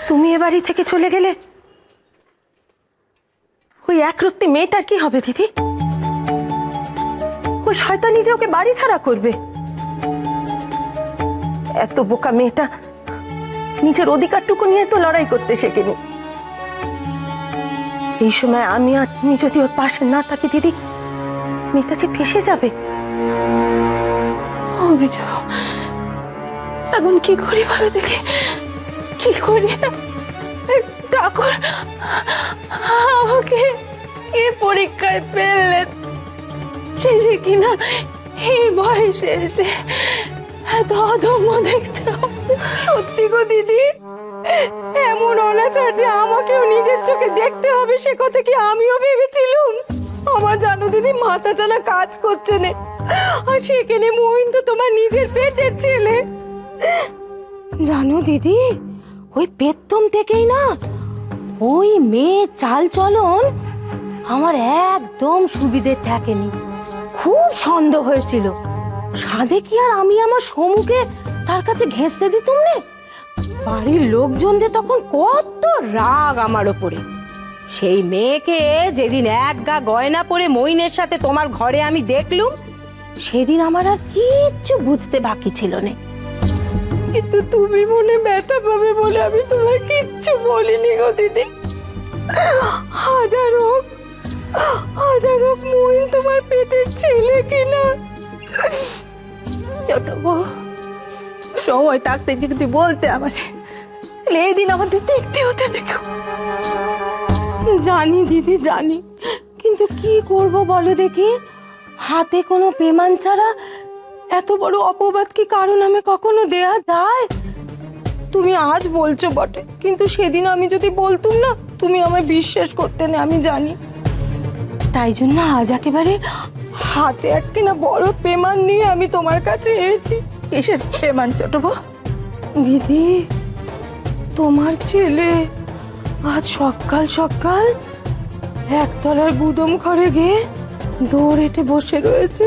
তুমি এ বাড়ি থেকে চলে গেলে ওই একরত্তি মেয়েটার কি হবে দিদি? ওই শয়তানি যে ওকে বাড়ি ছাড়া করবে। এত বোকা মেয়েটা নিজের অধিকারটুকু নিয়ে তো লড়াই করতে শেখেনি। এই সময় আমি আর তুমি যদি ওর পাশে না থাকি দিদি, মেয়েটা যে ফেসে যাবে। এখন কি করি ভালো দেখে, কি করি? ঠাকুর আমাকে কি পরীক্ষায় ফেললেন শেষে কিনা এই বয়সে এসে এত অধম্য দেখতে হবে? সত্যি গো দিদি, এমন অনাচার যে আমাকেও নিজের চোখে দেখতে হবে সে কথা কি আমিও ভেবেছিলুম? আমার জানো দিদি মাথাটা না কাজ করছে না। আর সেখানে মহিন তো তোমার নিজের পেটের ছেলে। জানো দিদি, ওই পেতম থেকেই না ওই মেয়ে চাল চলন আমার একদম সুবিধে থাকেনি। খুব সন্দেহ হয়েছিল, সাধে কি আর আমি আমার সমুখে তার কাছে ঘেঁষতে দিতুম নে? বাড়ির লোকজনদের তখন কত রাগ আমার ওপরে। সেই মেয়েকে যেদিন এক গা গয়না পরে মইনের সাথে তোমার ঘরে আমি দেখলুম, সেদিন আমার আর কিচ্ছু বুঝতে বাকি ছিল না। কিন্তু তুমি মনে ব্যথা পাবে বলে আমি তোমায় কিচ্ছু বলিনি গো দিদি। হাজার হোক মইন তোমার পেটের ছেলে কিনা। ছোট বউ, সময় থাকতে যদি বলতে আমার, এই দিন আমাদের দেখতে হতো না। জানি দিদি জানি, কিন্তু কি করব বলো দেখি? হাতে কোনো পেমান ছাড়া এত বড় অপবাদ কি কারো নামে কখনো দেয়া যায়? তুমি আজ বলছো বটে, কিন্তু সেদিন আমি যদি বলতুম না, তুমি আমায় বিশ্বাস করতে না, আমি জানি। তাই জন্য আজ একেবারে হাতে একখানা বড় পেমান নিয়ে আমি তোমার কাছে এসেছি। কিসের পেমান ছোট বউ? দিদি, তোমার ছেলে আজ সকাল সকাল একতলার গুদম ঘরে গিয়ে দৌড় হেঁটে বসে রয়েছে।